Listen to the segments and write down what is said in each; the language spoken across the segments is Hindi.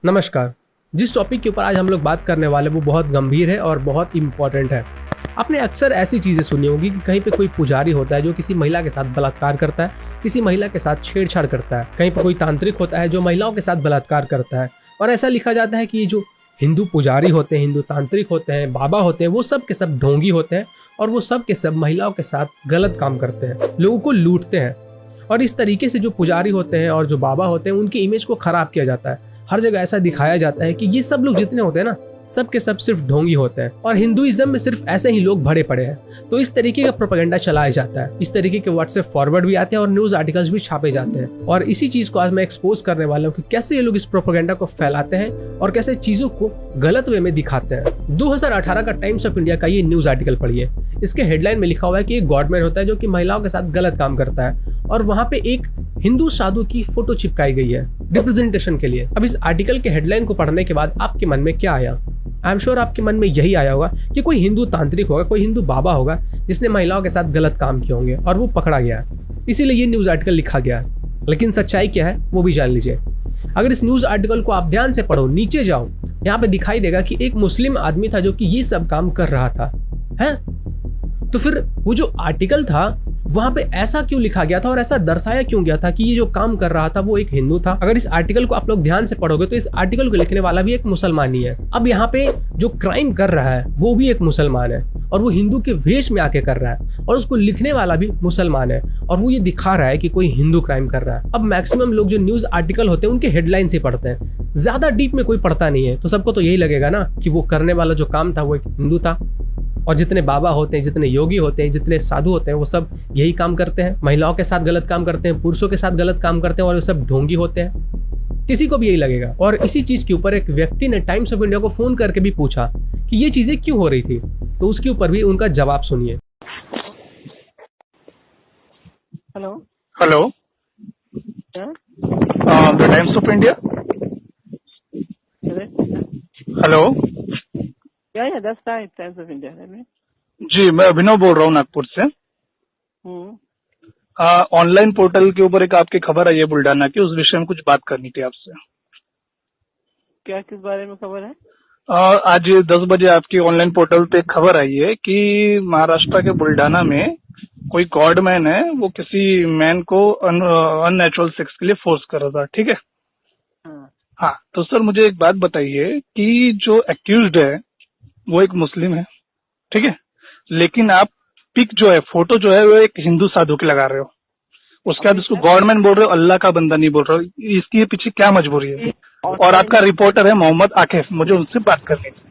नमस्कार। जिस टॉपिक के ऊपर आज हम लोग बात करने वाले वो बहुत गंभीर है और बहुत इम्पॉर्टेंट है। आपने अक्सर ऐसी चीज़ें सुनी होगी कि कहीं पे कोई पुजारी होता है जो किसी महिला के साथ बलात्कार करता है, किसी महिला के साथ छेड़छाड़ करता है। कहीं पे कोई तांत्रिक होता है जो महिलाओं के साथ बलात्कार करता है। और ऐसा लिखा जाता है कि ये जो हिंदू पुजारी होते हैं, हिंदू तांत्रिक होते हैं, बाबा होते हैं, वो सब के सब ढोंगी होते हैं और वो सब के सब महिलाओं के साथ गलत काम करते हैं, लोगों को लूटते हैं। और इस तरीके से जो पुजारी होते हैं और जो बाबा होते हैं उनकी इमेज को खराब किया जाता है। हर जगह ऐसा दिखाया जाता है कि ये सब लोग जितने होते हैं ना, सब के सब सिर्फ ढोंगी होते हैं और हिंदुइज्म में सिर्फ ऐसे ही लोग भरे पड़े हैं। तो इस तरीके का प्रोपेगेंडा चलाया जाता है, इस तरीके के व्हाट्सएप फॉरवर्ड भी आते हैं और न्यूज आर्टिकल्स भी छापे जाते हैं। और इसी चीज को आज मैं एक्सपोज करने वाला हूँ कि कैसे ये लोग इस प्रोपेगेंडा को फैलाते हैं और कैसे चीजों को गलत वे में दिखाते हैं। 2018 का टाइम्स ऑफ इंडिया का ये न्यूज आर्टिकल पढ़िए। इसके हेडलाइन में लिखा हुआ है कि एक गॉडमैन होता है जो कि महिलाओं के साथ गलत काम करता है और वहां पे एक हिंदू साधु की फोटो चिपकाई गई है रिप्रेजेंटेशन के लिए। अब इस आर्टिकल के हेडलाइन को पढ़ने के बाद आपके मन में क्या आया? आई एम श्योर आपके मन में यही आया होगा कि कोई हिंदू तांत्रिक होगा, कोई हिंदू बाबा होगा जिसने महिलाओं के साथ गलत काम किए होंगे और वो पकड़ा गया है, इसीलिए ये न्यूज आर्टिकल लिखा गया है। लेकिन सच्चाई क्या है वो भी जान लीजिए। अगर इस न्यूज आर्टिकल को आप ध्यान से पढ़ो, नीचे जाओ, यहाँ पे दिखाई देगा कि एक मुस्लिम आदमी था जो कि ये सब काम कर रहा था है। तो फिर वो जो आर्टिकल था वहां पे ऐसा क्यों लिखा गया था और ऐसा दर्शाया क्यों गया था कि ये जो काम कर रहा था वो एक हिंदू था? अगर इस आर्टिकल को आप लोग ध्यान से पढ़ोगे तो इस आर्टिकल को लिखने वाला भी एक मुसलमान ही है। अब यहाँ पे जो क्राइम कर रहा है वो भी एक मुसलमान है और वो हिंदू के वेश में आके कर रहा है और उसको लिखने वाला भी मुसलमान है और वो ये दिखा रहा है कि कोई हिंदू क्राइम कर रहा है। अब मैक्सिमम लोग जो न्यूज आर्टिकल होते हैं उनके हेडलाइन से पढ़ते हैं, ज्यादा डीप में कोई पढ़ता नहीं है। तो सबको तो यही लगेगा ना कि वो करने वाला जो काम था वो एक हिंदू था और जितने बाबा होते हैं, जितने योगी होते हैं, जितने साधु होते हैं वो सब यही काम करते हैं, महिलाओं के साथ गलत काम करते हैं, पुरुषों के साथ गलत काम करते हैं और वो सब ढोंगी होते हैं। किसी को भी यही लगेगा। और इसी चीज के ऊपर एक व्यक्ति ने टाइम्स ऑफ इंडिया को फोन करके भी पूछा कि ये चीजें क्यों हो रही थी, तो उसके ऊपर भी उनका जवाब सुनिए। Hello hello, the Times of India. Hello, that's Times of India. जी मैं अभिनव बोल रहा हूँ नागपुर से। ऑनलाइन पोर्टल के ऊपर एक आपकी खबर आई है बुल्डाना की, उस विषय में कुछ बात करनी थी आपसे। क्या, किस बारे में खबर है? आज 10 बजे आपकी ऑनलाइन पोर्टल पे खबर आई है कि महाराष्ट्र के बुल्डाना में कोई गॉडमैन है, वो किसी मैन को अननेचुरल सेक्स के लिए फोर्स कर रहा था, ठीक है? हाँ, तो सर मुझे एक बात बताइए कि जो एक्यूज्ड है वो एक मुस्लिम है, ठीक है, लेकिन आप पिक जो है, फोटो जो है वो एक हिंदू साधु की लगा रहे हो, उसके बाद उसको गॉडमैन बोल रहे हो, अल्लाह का बंदा नहीं बोल रहे हो। इसकी पीछे क्या मजबूरी है? और आपका रिपोर्टर है मोहम्मद आकिफ, मुझे उनसे बात करनी थी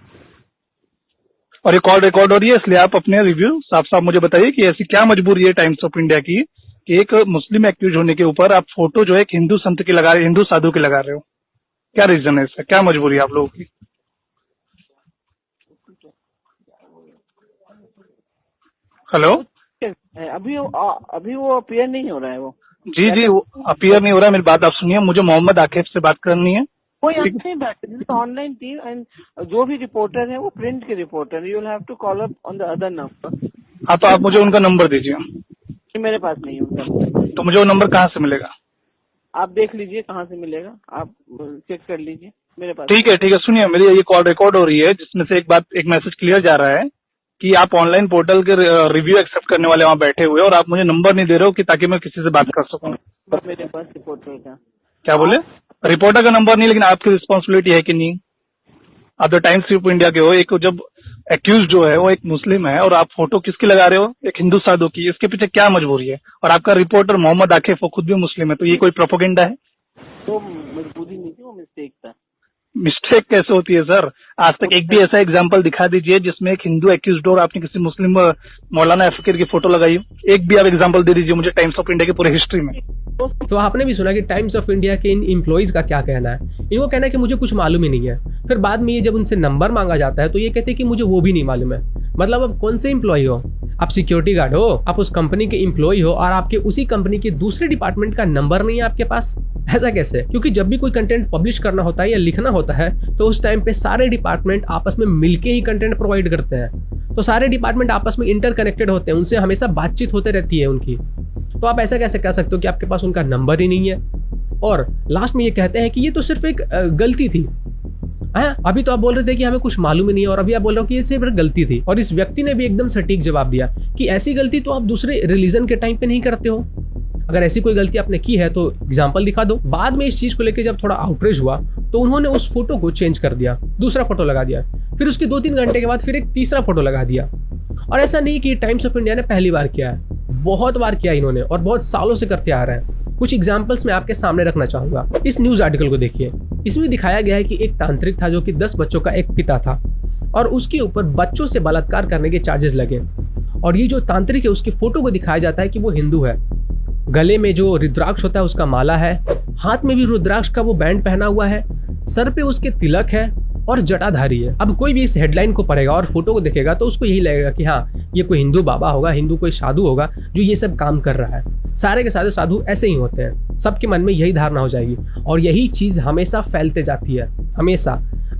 और ये कॉल रिकॉर्ड हो रही है, इसलिए आप अपने रिव्यू साफ साफ मुझे बताइए कि ऐसी क्या मजबूरी है टाइम्स ऑफ इंडिया की कि एक मुस्लिम एक्यूज होने के ऊपर आप फोटो जो है एक हिंदू संत की लगा रहे, हिंदू साधु की लगा रहे हो। क्या रीजन है इसका, क्या मजबूरी है आप लोगों की? हेलो, अभी वो अपीयर नहीं हो रहा है। वो जी जी वो अपीयर नहीं हो रहा है। मेरी बात आप सुनिए, मुझे मोहम्मद आकिफ से बात करनी है। कोई नहीं बात, ऑनलाइन टीम एंड जो भी रिपोर्टर है वो प्रिंट के reporter, you will have to call up on the other number. हाँ, तो आप मुझे उनका नंबर दीजिए। मेरे पास नहीं है उनका। तो मुझे वो नंबर कहाँ से मिलेगा? आप देख लीजिए कहाँ से मिलेगा, आप चेक कर लीजिए, मेरे पास। ठीक है, सुनिए, मेरी ये कॉल रिकॉर्ड हो रही है जिसमें से एक मैसेज क्लियर जा रहा है कि आप ऑनलाइन पोर्टल के रिव्यू एक्सेप्ट करने वाले वहाँ बैठे हुए और आप मुझे नंबर नहीं दे रहे हो कि ताकि मैं किसी से बात कर सकूं। मेरे पास रिपोर्टर का। क्या बोले? रिपोर्टर का नंबर नहीं, लेकिन आपकी रिस्पॉन्सिबिलिटी है कि नहीं? आप द टाइम्स ऑफ इंडिया के हो। एक जब एक्यूज जो है वो एक मुस्लिम है और आप फोटो किसकी लगा रहे हो? एक हिंदू साधु की। इसके पीछे क्या मजबूरी है? और आपका रिपोर्टर मोहम्मद आकिफ वो खुद भी मुस्लिम है, तो ये कोई प्रोपेगेंडा है? तो मजबूरी नहीं थी, वो मिस्टेक था। मिस्टेक कैसे होती है सर? आज तक एक भी ऐसा एग्जांपल दिखा दीजिए जिसमें एक हिंदू एक्यूज्ड और आपने किसी मुस्लिम मौलाना फकीर की फोटो लगाई हो। एक भी आप एग्जांपल दे दीजिए मुझे टाइम्स ऑफ इंडिया की पूरी हिस्ट्री में। तो आपने भी सुना कि टाइम्स ऑफ इंडिया के इन एम्प्लॉइज का क्या कहना है। इनको कहना है कि मुझे कुछ मालूम ही नहीं है। फिर बाद में ये जब उनसे नंबर मांगा जाता है तो ये कहते हैं कि मुझे वो भी नहीं मालूम है। मतलब अब कौन से एम्प्लॉय हो? आप सिक्योरिटी गार्ड हो, आप उस कंपनी के एम्प्लॉय हो और आपके उसी कंपनी के दूसरे डिपार्टमेंट का नंबर नहीं है आपके पास? ऐसा कैसे? क्योंकि जब भी कोई कंटेंट पब्लिश करना होता है या लिखना होता है तो उस टाइम पे सारे डिपार्टमेंट आपस में मिलके ही कंटेंट प्रोवाइड करते हैं। तो सारे डिपार्टमेंट आपस में इंटरकनेक्टेड होते हैं, उनसे हमेशा बातचीत होते रहती है उनकी। तो आप ऐसा कैसे कह सकते हो कि आपके पास उनका नंबर ही नहीं है? और लास्ट में ये कहते हैं कि ये तो सिर्फ एक गलती थी, है? अभी तो आप बोल रहे थे कि हमें कुछ मालूम ही नहीं है, और अभी आप बोल रहे हो कि ये सिर्फ गलती थी। और इस व्यक्ति ने भी एकदम सटीक जवाब दिया कि ऐसी गलती तो आप दूसरे रिलीजन के टाइम पे नहीं करते हो। अगर ऐसी कोई गलती आपने की है तो एग्जाम्पल दिखा दो। बाद में इस चीज को लेकर जब थोड़ा आउटरेज हुआ तो उन्होंने उस फोटो को चेंज कर दिया, दूसरा फोटो लगा दिया, फिर उसके 2-3 घंटे के बाद फिर एक तीसरा फोटो लगा दिया। और ऐसा नहीं कि टाइम्स ऑफ इंडिया ने पहली बार किया है, बहुत बार किया इन्होंने और बहुत सालों से करते आ रहे हैं। कुछ एग्जाम्पल्स मैं आपके सामने रखना चाहूंगा। इस न्यूज आर्टिकल को देखिए। इसमें दिखाया गया है कि एक तांत्रिक था जो कि 10 बच्चों का एक पिता था और उसके ऊपर बच्चों से बलात्कार करने के चार्जेस लगे। और ये जो तांत्रिक है उसकी फोटो को दिखाया जाता है कि वो हिंदू है, गले में जो रुद्राक्ष होता है उसका माला है, हाथ में भी रुद्राक्ष का वो बैंड पहना हुआ है, सर पे उसके तिलक है और जटाधारी है। अब कोई भी इस हेडलाइन को पढ़ेगा और फोटो को देखेगा तो उसको यही लगेगा कि हाँ ये कोई हिंदू बाबा होगा, हिंदू कोई साधु होगा जो ये सब काम कर रहा है। सारे के सारे साधु ऐसे ही होते हैं, सबके मन में यही धारणा हो जाएगी और यही चीज हमेशा फैलते जाती है। हमेशा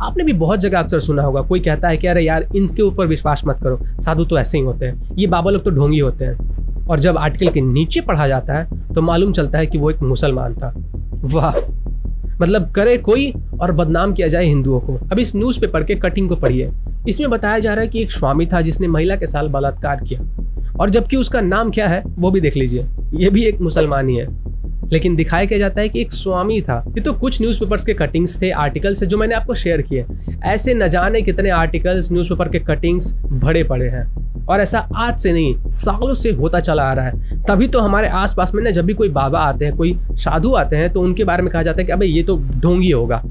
आपने भी बहुत जगह अक्सर सुना होगा, कोई कहता है कि अरे यार इनके ऊपर विश्वास मत करो, साधु तो ऐसे ही होते हैं, ये बाबा लोग तो ढोंगी होते हैं। और जब आर्टिकल के नीचे पढ़ा जाता है तो मालूम चलता है कि वो एक मुसलमान था। वाह, मतलब करे कोई और बदनाम किया जाए हिंदुओं को। अब इस न्यूज़पेपर के कटिंग को पढ़िए। इसमें बताया जा रहा है कि एक स्वामी था जिसने महिला के साथ बलात्कार किया, और जबकि उसका नाम क्या है वो भी देख लीजिए, ये भी एक मुसलमान ही है, लेकिन दिखाया क्या जाता है कि एक स्वामी था। ये तो कुछ न्यूज़पेपर्स के कटिंग्स थे, आर्टिकल्स है जो मैंने आपको शेयर किए। ऐसे न जाने कितने आर्टिकल्स, न्यूज़पेपर के कटिंग्स भरे पड़े हैं और ऐसा आज से नहीं सालों से होता चला आ रहा है। तभी तो हमारे आसपास में ना जब भी कोई बाबा आते हैं, कोई साधु आते हैं तो उनके बारे में कहा जाता है कि अबे ये तो ढोंगी होगा,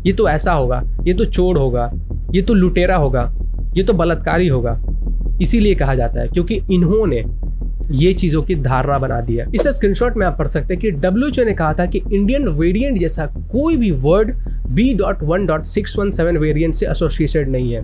ये तो ऐसा होगा, ये तो चोर होगा, ये तो लुटेरा होगा, ये तो बलात्कारी होगा। इसीलिए कहा जाता है क्योंकि इन्होंने ये चीजों की धारणा बना दी है। इसे स्क्रीनशॉट में आप पढ़ सकते हैं कि WHO ने कहा था कि इंडियन वेरिएंट जैसा कोई भी वर्ड B.1.617 वेरिएंट से एसोसिएटेड नहीं है,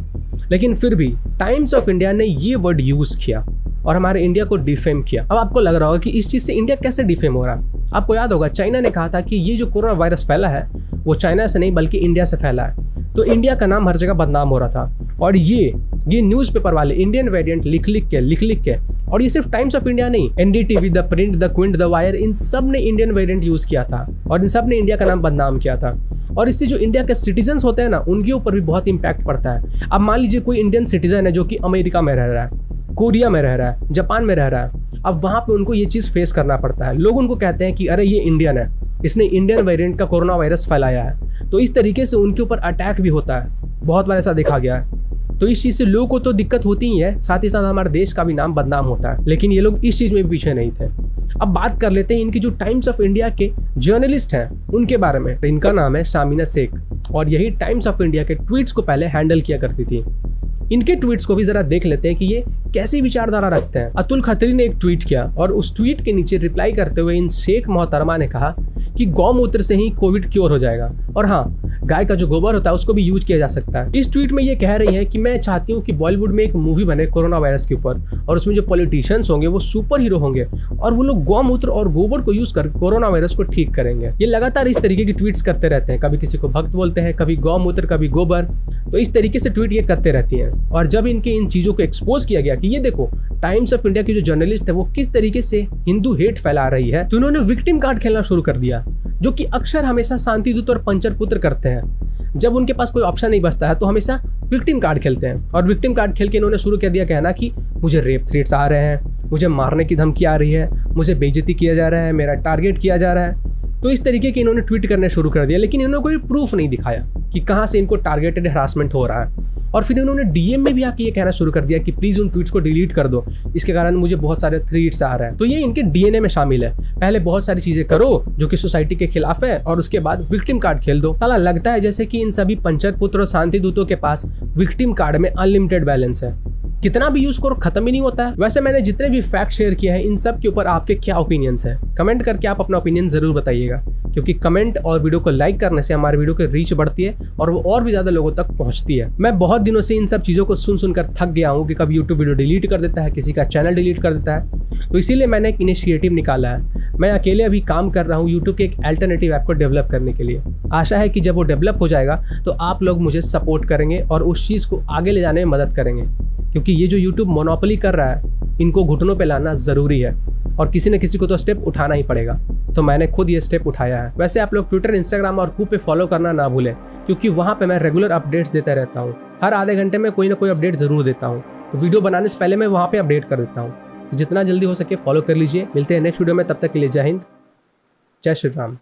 लेकिन फिर भी टाइम्स ऑफ इंडिया ने ये वर्ड यूज किया और हमारे इंडिया को डिफेम किया। अब आपको लग रहा होगा कि इस चीज से इंडिया कैसे डिफेम हो रहा है। आपको याद होगा चाइना ने कहा था कि ये जो कोरोना वायरस फैला है वो चाइना से नहीं बल्कि इंडिया से फैला है, तो इंडिया का नाम हर जगह बदनाम हो रहा था। और ये न्यूज़पेपर वाले इंडियन वेरिएंट लिख लिख के और ये सिर्फ टाइम्स ऑफ इंडिया नहीं, NDTV, the Print, the Quint, the Wire, इन सब ने इंडियन वेरिएंट यूज किया था और इन सब ने इंडिया का नाम बदनाम किया था। और इससे जो इंडिया के सिटीजन्स होते हैं ना उनके ऊपर भी बहुत इंपैक्ट पड़ता है। अब मान लीजिए कोई इंडियन सिटीजन है जो कि अमेरिका में रह रहा है, कोरिया में रह रहा है, जापान में रह रहा है, अब वहाँ पे उनको ये चीज़ फेस करना पड़ता है। लोग उनको कहते हैं कि अरे ये इंडियन है, इसने इंडियन वेरिएंट का कोरोना वायरस फैलाया है, तो इस तरीके से उनके ऊपर अटैक भी होता है। बहुत बार ऐसा देखा गया है। तो इस चीज़ से लोगों को तो दिक्कत होती ही है, साथ ही साथ हमारे देश का भी नाम बदनाम होता है। लेकिन ये लोग इस चीज़ में भी पीछे नहीं थे। अब बात कर लेते हैं इनकी जो टाइम्स ऑफ इंडिया के जर्नलिस्ट हैं उनके बारे में। इनका नाम है शामिना शेख और यही टाइम्स ऑफ इंडिया के ट्वीट्स को पहले हैंडल किया करती थी। इनके ट्वीट्स को भी जरा देख लेते हैं कि ये कैसी विचारधारा रखते हैं। अतुल खत्री ने एक ट्वीट किया और उस ट्वीट के नीचे रिप्लाई करते हुए इन शेख मोहतरमा ने कहा कि गौमूत्र से ही कोविड क्योर हो जाएगा और हाँ, गाय का जो गोबर होता है उसको भी यूज किया जा सकता है। इस ट्वीट में ये कह रही है कि मैं चाहती हूँ कि बॉलीवुड में एक मूवी बने कोरोना वायरस के ऊपर और उसमें जो पॉलिटिशियंस होंगे वो सुपर हीरो होंगे और वो लोग गौमूत्र और गोबर को यूज कर कोरोना वायरस को ठीक करेंगे। ये लगातार इस तरीके की ट्वीट्स करते रहते हैं, कभी किसी को भक्त बोलते हैं, कभी गौमूत्र, कभी गोबर, तो इस तरीके से ट्वीट ये करते रहती हैं। और जब इनके इन चीजों को एक्सपोज किया गया कि ये देखो टाइम्स ऑफ इंडिया की जो जर्नलिस्ट है वो किस तरीके से हिंदू हेट फैला रही है, तो उन्होंने विक्टिम कार्ड खेलना शुरू कर दिया, जो कि अक्सर हमेशा शांति दूत और पंचर पुत्र करते हैं। जब उनके पास कोई ऑप्शन नहीं बचता है तो हमेशा विक्टिम कार्ड खेलते हैं और विक्टिम कार्ड खेल के इन्होंने शुरू कर दिया कहना कि मुझे रेप थ्रेट्स आ रहे हैं, मुझे मारने की धमकी आ रही है, मुझे बेइज्जती किया जा रहा है, मेरा टारगेट किया जा रहा है। तो इस तरीके के इन्होंने ट्वीट करने शुरू कर दिया, लेकिन इन्होंने कोई प्रूफ नहीं दिखाया कि कहाँ से इनको टारगेटेड हरासमेंट हो रहा है। और फिर इन्होंने DM में भी आके ये कहना शुरू कर दिया कि प्लीज उन ट्वीट्स को डिलीट कर दो, इसके कारण मुझे बहुत सारे थ्रेट्स आ रहे हैं। तो ये इनके DNA में शामिल है, पहले बहुत सारी चीजें करो जो कि सोसाइटी के खिलाफ है और उसके बाद विक्टिम कार्ड खेल दो। साला लगता है जैसे कि इन सभी पंचर पुत्र और शांति दूतों के पास विक्टिम कार्ड में अनलिमिटेड बैलेंस है, कितना भी यूज करो खत्म ही नहीं होता है। वैसे मैंने जितने भी फैक्ट शेयर किए हैं इन सब के ऊपर आपके क्या ओपिनियंस हैं, कमेंट करके आप अपना ओपिनियन जरूर बताइएगा, क्योंकि कमेंट और वीडियो को लाइक करने से हमारे वीडियो की रीच बढ़ती है और वो और भी ज्यादा लोगों तक पहुंचती है। मैं बहुत दिनों से इन सब चीजों को सुन सुनकर थक गया हूँ कि कभी यूट्यूब वीडियो डिलीट कर देता है, किसी का चैनल डिलीट कर देता है, तो इसीलिए मैंने एक इनिशिएटिव निकाला है। मैं अकेले अभी काम कर रहा हूँ यूट्यूब के एक अल्टरनेटिव ऐप को डेवलप करने के लिए। आशा है कि जब वो डेवलप हो जाएगा तो आप लोग मुझे सपोर्ट करेंगे और उस चीज़ को आगे ले जाने में मदद करेंगे, क्योंकि ये जो यूट्यूब मोनोपोली कर रहा है इनको घुटनों पे लाना ज़रूरी है और किसी न किसी को तो स्टेप उठाना ही पड़ेगा। तो मैंने खुद ये स्टेप उठाया है। वैसे आप लोग ट्विटर, इंस्टाग्राम और कूप पे फॉलो करना ना भूलें, क्योंकि वहाँ पे मैं रेगुलर अपडेट्स देता रहता हूँ। हर आधे घंटे में कोई ना कोई अपडेट ज़रूर देता हूँ, तो वीडियो बनाने से पहले मैं वहाँ पे अपडेट कर देता हूँ। जितना जल्दी हो सके फॉलो कर लीजिए। मिलते हैं नेक्स्ट वीडियो में, तब तक के लिए जय हिंद, जय श्री राम।